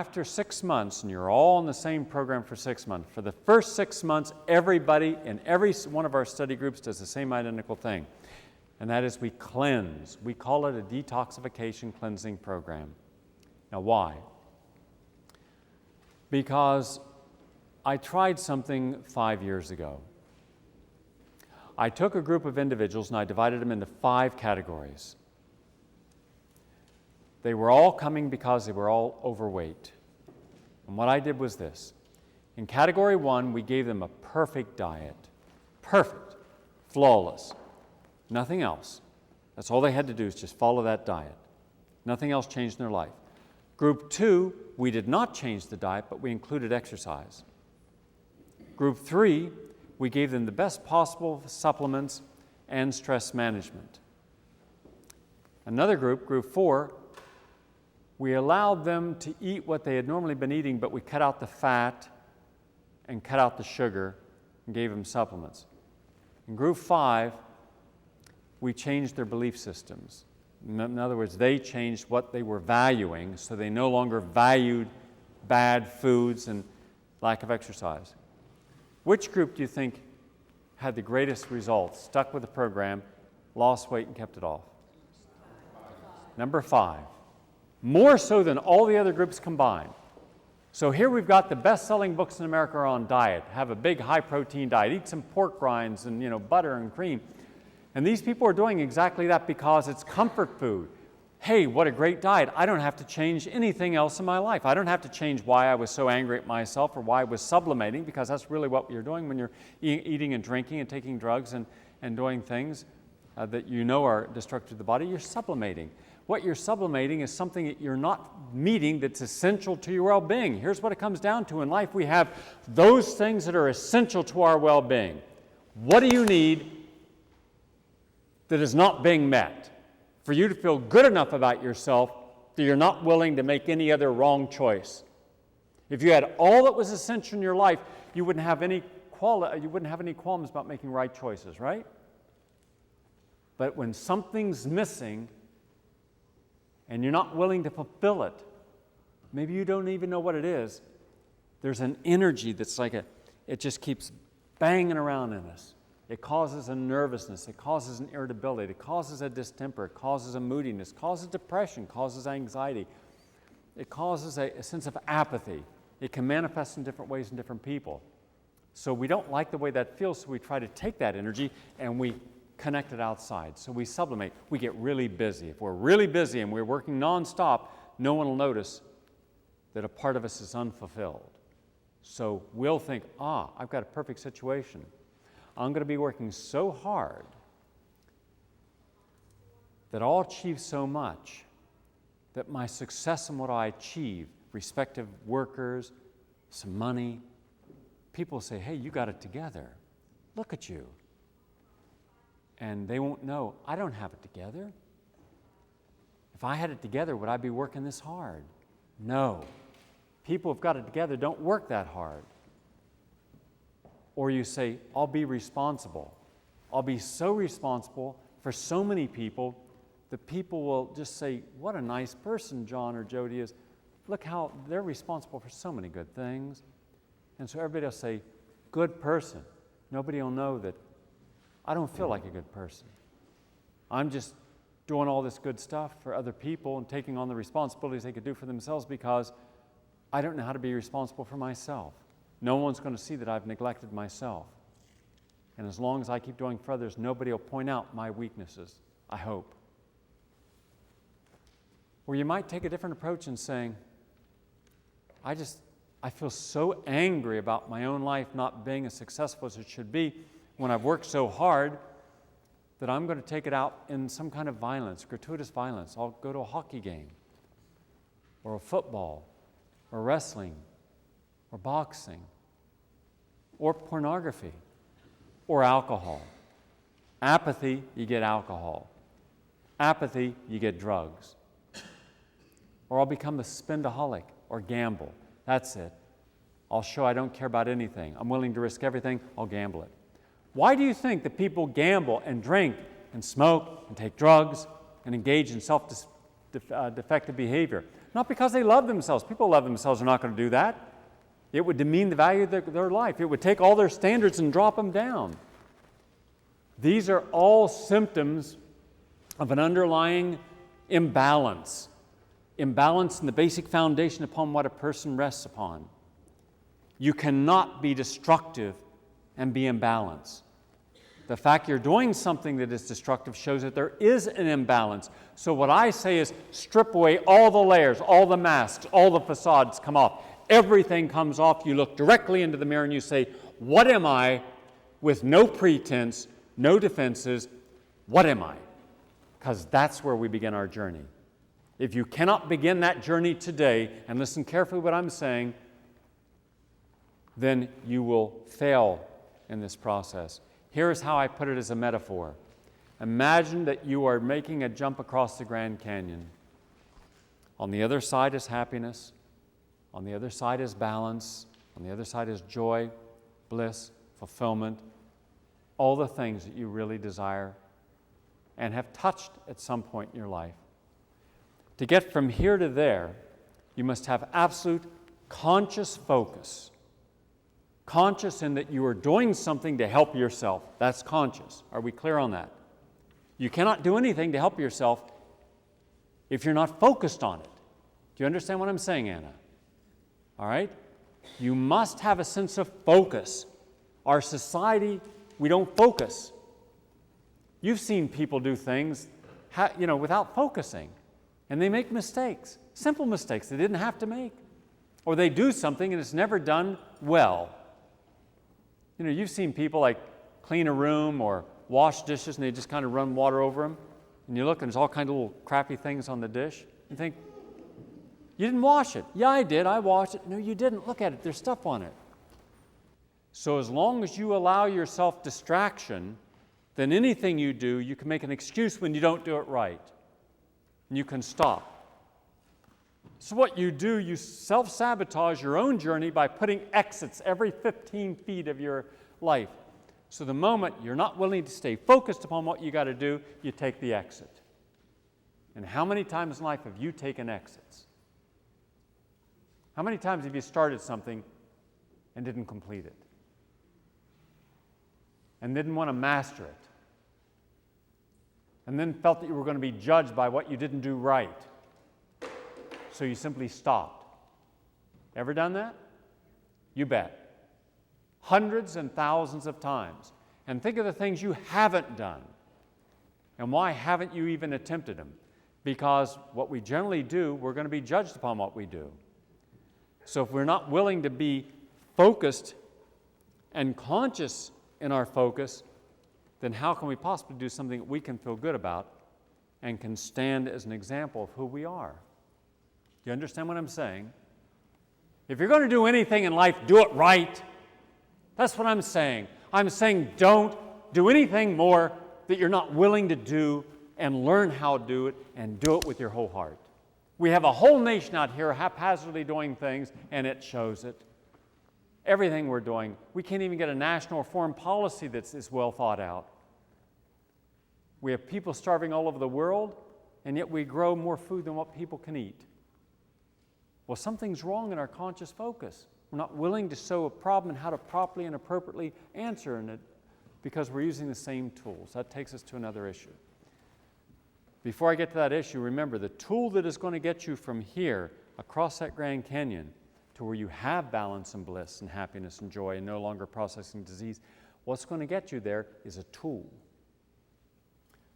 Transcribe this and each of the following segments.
after 6 months, and you're all on the same program for 6 months, for the first 6 months, everybody in every one of our study groups does the same identical thing. And that is we cleanse. We call it a detoxification cleansing program. Now, why? Because I tried something 5 years ago. I took a group of individuals and I divided them into 5 categories. They were all coming because they were all overweight. And what I did was this. In category 1, we gave them a perfect diet. Perfect. Flawless. Nothing else. That's all they had to do is just follow that diet. Nothing else changed in their life. Group 2, we did not change the diet, but we included exercise. Group 3, we gave them the best possible supplements and stress management. Another group, Group 4, we allowed them to eat what they had normally been eating, but we cut out the fat and cut out the sugar and gave them supplements. In Group 5, we changed their belief systems. In other words, they changed what they were valuing, so they no longer valued bad foods and lack of exercise. Which group do you think had the greatest results, stuck with the program, lost weight, and kept it off? Number 5. More so than all the other groups combined. So here we've got the best-selling books in America are on diet. Have a big high-protein diet. Eat some pork rinds and butter and cream. And these people are doing exactly that because it's comfort food. Hey, what a great diet. I don't have to change anything else in my life. I don't have to change why I was so angry at myself or why I was sublimating, because that's really what you're doing when you're eating and drinking and taking drugs and doing things that you know are destructive to the body. You're sublimating. What you're sublimating is something that you're not meeting that's essential to your well-being. Here's what it comes down to in life. We have those things that are essential to our well-being. What do you need that is not being met for you to feel good enough about yourself that you're not willing to make any other wrong choice? If you had all that was essential in your life, you wouldn't have any qualms about making right choices, right? But when something's missing and you're not willing to fulfill it, maybe you don't even know what it is, there's an energy that's it just keeps banging around in us. It causes a nervousness, it causes an irritability, it causes a distemper, it causes a moodiness, causes depression, causes anxiety. It causes a sense of apathy. It can manifest in different ways in different people. So we don't like the way that feels, so we try to take that energy and we connect it outside. So we sublimate. We get really busy. If we're really busy and we're working nonstop, no one will notice that a part of us is unfulfilled. So we'll think, I've got a perfect situation. I'm going to be working so hard that I'll achieve so much that my success in what I achieve, respective workers, some money, people say, hey, you got it together. Look at you. And they won't know, I don't have it together. If I had it together, would I be working this hard? No. People who've got it together don't work that hard. Or you say, I'll be responsible. I'll be so responsible for so many people that people will just say, what a nice person John or Jody is. Look how they're responsible for so many good things. And so everybody will say, good person. Nobody will know that I don't feel like a good person. I'm just doing all this good stuff for other people and taking on the responsibilities they could do for themselves because I don't know how to be responsible for myself. No one's going to see that I've neglected myself. And as long as I keep doing for others, nobody will point out my weaknesses, I hope. Or you might take a different approach in saying, I feel so angry about my own life not being as successful as it should be when I've worked so hard that I'm going to take it out in some kind of violence, gratuitous violence. I'll go to a hockey game or a football or wrestling or boxing or pornography or alcohol. Apathy, you get alcohol. Apathy, you get drugs. Or I'll become a spendaholic or gamble. That's it. I'll show I don't care about anything. I'm willing to risk everything. I'll gamble it. Why do you think that people gamble and drink and smoke and take drugs and engage in self-defective behavior? Not because they love themselves. People who love themselves are not going to do that. It would demean the value of their life. It would take all their standards and drop them down. These are all symptoms of an underlying imbalance. Imbalance in the basic foundation upon what a person rests upon. You cannot be destructive and be imbalanced. The fact you're doing something that is destructive shows that there is an imbalance. So what I say is strip away all the layers, all the masks, all the facades come off. Everything comes off. You look directly into the mirror and you say, what am I? With no pretense, no defenses, what am I? Because that's where we begin our journey. If you cannot begin that journey today, and listen carefully what I'm saying, then you will fail in this process. Here's how I put it as a metaphor. Imagine that you are making a jump across the Grand Canyon. On the other side is happiness. On the other side is balance. On the other side is joy, bliss, fulfillment, all the things that you really desire and have touched at some point in your life. To get from here to there, you must have absolute conscious focus. Conscious in that you are doing something to help yourself. That's conscious. Are we clear on that? You cannot do anything to help yourself if you're not focused on it. Do you understand what I'm saying, Anna? All right? You must have a sense of focus. Our society, we don't focus. You've seen people do things, without focusing, and they make mistakes, simple mistakes they didn't have to make. Or they do something and it's never done well. You've seen people like clean a room or wash dishes and they just kind of run water over them. And you look and there's all kinds of little crappy things on the dish. You think, you didn't wash it. Yeah, I did. I washed it. No, you didn't. Look at it. There's stuff on it. So as long as you allow yourself distraction, then anything you do, you can make an excuse when you don't do it right. And you can stop. So what you do, you self-sabotage your own journey by putting exits every 15 feet of your life. So the moment you're not willing to stay focused upon what you got to do, you take the exit. And how many times in life have you taken exits? How many times have you started something and didn't complete it? And didn't want to master it? And then felt that you were going to be judged by what you didn't do right? So you simply stopped. Ever done that? You bet. Hundreds and thousands of times. And think of the things you haven't done. And why haven't you even attempted them? Because what we generally do, we're going to be judged upon what we do. So if we're not willing to be focused and conscious in our focus, then how can we possibly do something that we can feel good about and can stand as an example of who we are? You understand what I'm saying? If you're going to do anything in life, do it right. That's what I'm saying. I'm saying don't do anything more that you're not willing to do and learn how to do it and do it with your whole heart. We have a whole nation out here haphazardly doing things, and it shows it. Everything we're doing, we can't even get a national or foreign policy that's well thought out. We have people starving all over the world, and yet we grow more food than what people can eat. Well, something's wrong in our conscious focus. We're not willing to show a problem and how to properly and appropriately answer in it because we're using the same tools. That takes us to another issue. Before I get to that issue, remember the tool that is going to get you from here across that Grand Canyon to where you have balance and bliss and happiness and joy and no longer processing disease, what's going to get you there is a tool.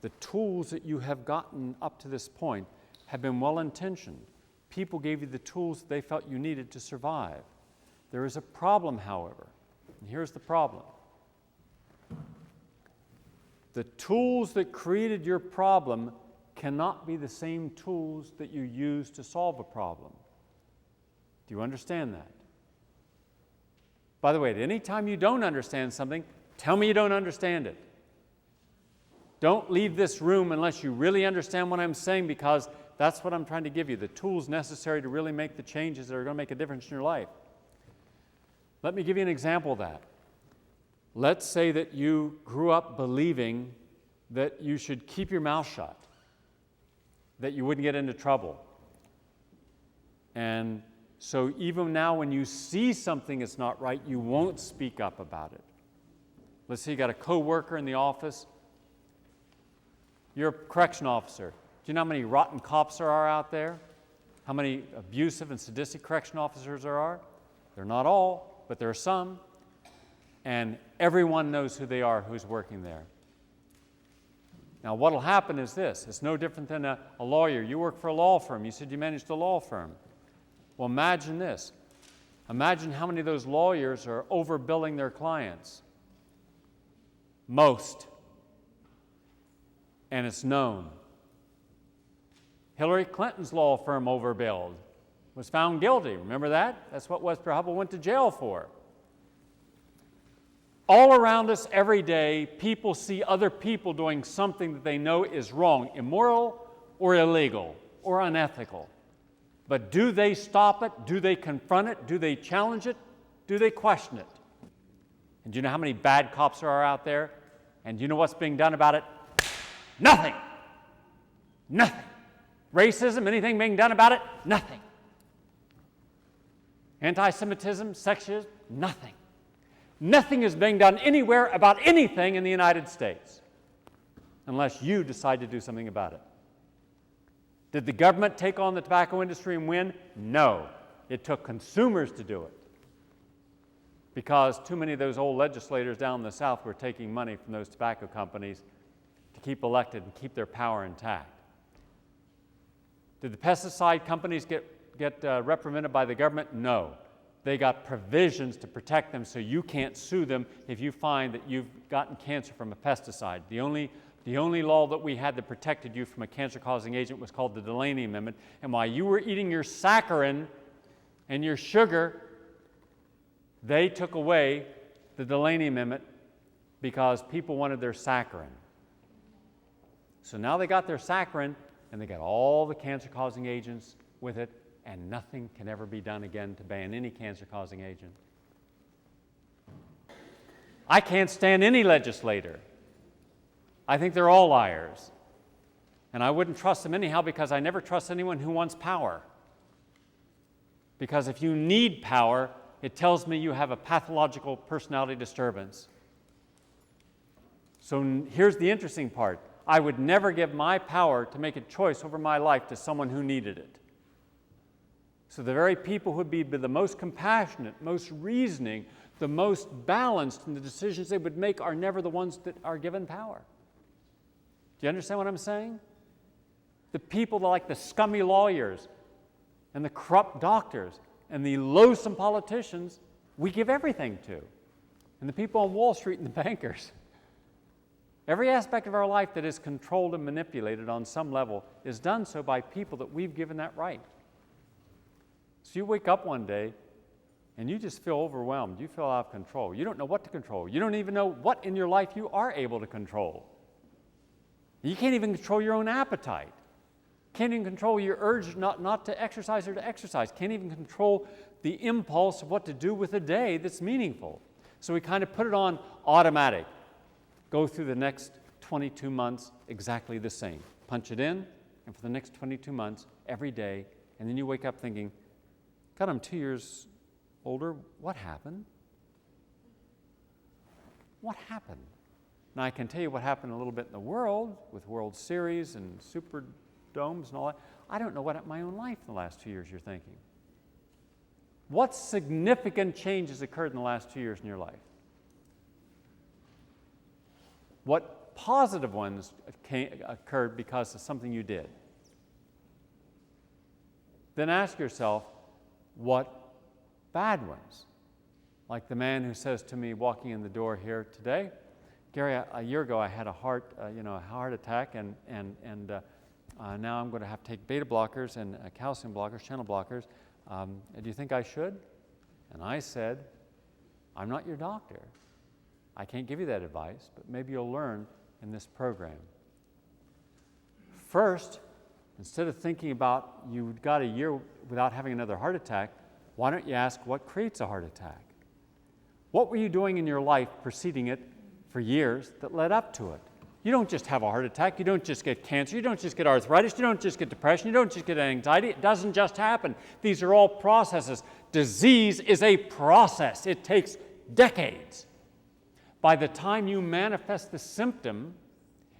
The tools that you have gotten up to this point have been well-intentioned. People gave you the tools they felt you needed to survive. There is a problem, however, and here's the problem. The tools that created your problem cannot be the same tools that you use to solve a problem. Do you understand that? By the way, at any time you don't understand something, tell me you don't understand it. Don't leave this room unless you really understand what I'm saying, because that's what I'm trying to give you, the tools necessary to really make the changes that are going to make a difference in your life. Let me give you an example of that. Let's say that you grew up believing that you should keep your mouth shut, that you wouldn't get into trouble. And so even now when you see something that's not right, you won't speak up about it. Let's say you got a coworker in the office. You're a correction officer. Do you know how many rotten cops there are out there? How many abusive and sadistic correction officers there are? They're not all, but there are some. And everyone knows who they are who's working there. Now, what will happen is this. It's no different than a lawyer. You work for a law firm. You said you managed a law firm. Well, imagine this. Imagine how many of those lawyers are overbilling their clients. Most. And it's known. Hillary Clinton's law firm overbilled, was found guilty. Remember that? That's what Webster Hubbell went to jail for. All around us every day, people see other people doing something that they know is wrong, immoral or illegal or unethical. But do they stop it? Do they confront it? Do they challenge it? Do they question it? And do you know how many bad cops there are out there? And do you know what's being done about it? Nothing. Nothing. Racism, anything being done about it? Nothing. Anti-Semitism, sexism? Nothing. Nothing is being done anywhere about anything in the United States unless you decide to do something about it. Did the government take on the tobacco industry and win? No. It took consumers to do it because too many of those old legislators down in the South were taking money from those tobacco companies to keep elected and keep their power intact. Did the pesticide companies get reprimanded by the government? No. They got provisions to protect them so you can't sue them if you find that you've gotten cancer from a pesticide. The only law that we had that protected you from a cancer-causing agent was called the Delaney Amendment. And while you were eating your saccharin and your sugar, they took away the Delaney Amendment because people wanted their saccharin. So now they got their saccharin and they got all the cancer-causing agents with it, and nothing can ever be done again to ban any cancer-causing agent. I can't stand any legislator. I think they're all liars. And I wouldn't trust them anyhow because I never trust anyone who wants power. Because if you need power, it tells me you have a pathological personality disturbance. So here's the interesting part. I would never give my power to make a choice over my life to someone who needed it. So the very people who would be the most compassionate, most reasoning, the most balanced in the decisions they would make are never the ones that are given power. Do you understand what I'm saying? The people like the scummy lawyers and the corrupt doctors and the loathsome politicians, we give everything to. And the people on Wall Street and the bankers. Every aspect of our life that is controlled and manipulated on some level is done so by people that we've given that right. So you wake up one day and you just feel overwhelmed. You feel out of control. You don't know what to control. You don't even know what in your life you are able to control. You can't even control your own appetite. Can't even control your urge not to exercise or to exercise. Can't even control the impulse of what to do with a day that's meaningful. So we kind of put it on automatic. Go through the next 22 months exactly the same. Punch it in, and for the next 22 months, every day, and then you wake up thinking, God, I'm 2 years older. What happened? What happened? Now, I can tell you what happened a little bit in the world with World Series and Super Domes and all that. I don't know what happened in my own life in the last 2 years you're thinking. What significant changes occurred in the last 2 years in your life? What positive ones occurred because of something you did? Then ask yourself, what bad ones? Like the man who says to me walking in the door here today, Gary, a year ago I had a heart attack, and now I'm going to have to take beta blockers and calcium blockers, channel blockers. Do you think I should? And I said, I'm not your doctor. I can't give you that advice, but maybe you'll learn in this program. First, instead of thinking about you got a year without having another heart attack, why don't you ask what creates a heart attack? What were you doing in your life preceding it for years that led up to it? You don't just have a heart attack. You don't just get cancer. You don't just get arthritis. You don't just get depression. You don't just get anxiety. It doesn't just happen. These are all processes. Disease is a process. It takes decades. By the time you manifest the symptom,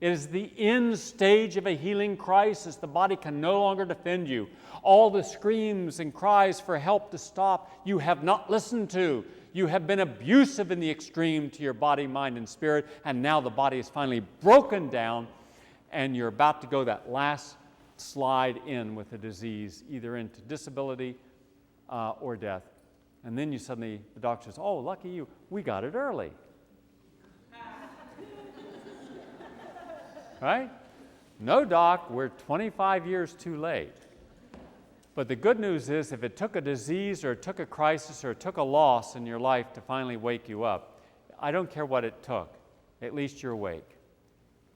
it is the end stage of a healing crisis. The body can no longer defend you. All the screams and cries for help to stop, you have not listened to. You have been abusive in the extreme to your body, mind, and spirit, and now the body is finally broken down, and you're about to go that last slide in with the disease, either into disability or death. And then the doctor says, oh, lucky you, we got it early. Right? No, doc, we're 25 years too late. But the good news is, if it took a disease or it took a crisis or it took a loss in your life to finally wake you up, I don't care what it took, at least you're awake.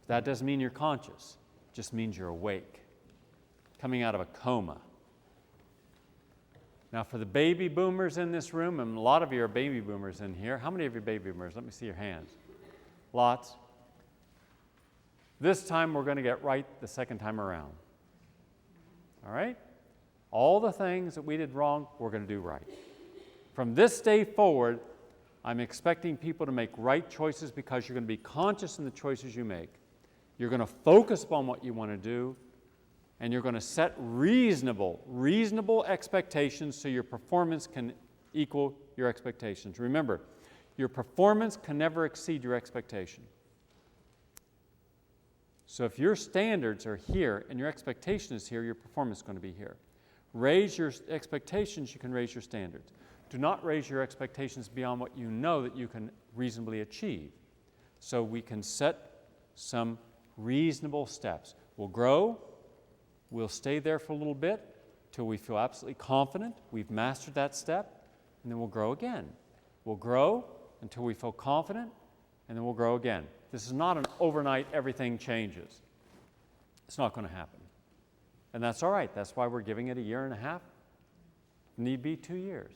That doesn't mean you're conscious, it just means you're awake, coming out of a coma. Now, for the baby boomers in this room, and a lot of you are baby boomers in here, how many of you are baby boomers? Let me see your hands. Lots. This time we're going to get right the second time around. All right? All the things that we did wrong, we're going to do right. From this day forward, I'm expecting people to make right choices because you're going to be conscious in the choices you make. You're going to focus upon what you want to do, and you're going to set reasonable expectations so your performance can equal your expectations. Remember, your performance can never exceed your expectation. So if your standards are here and your expectation is here, your performance is going to be here. Raise your expectations, you can raise your standards. Do not raise your expectations beyond what you know that you can reasonably achieve. So we can set some reasonable steps. We'll grow, we'll stay there for a little bit till we feel absolutely confident we've mastered that step, and then we'll grow again. We'll grow until we feel confident, and then we'll grow again. This is not an overnight everything changes. It's not going to happen. And that's all right. That's why we're giving it a year and a half. Need be 2 years.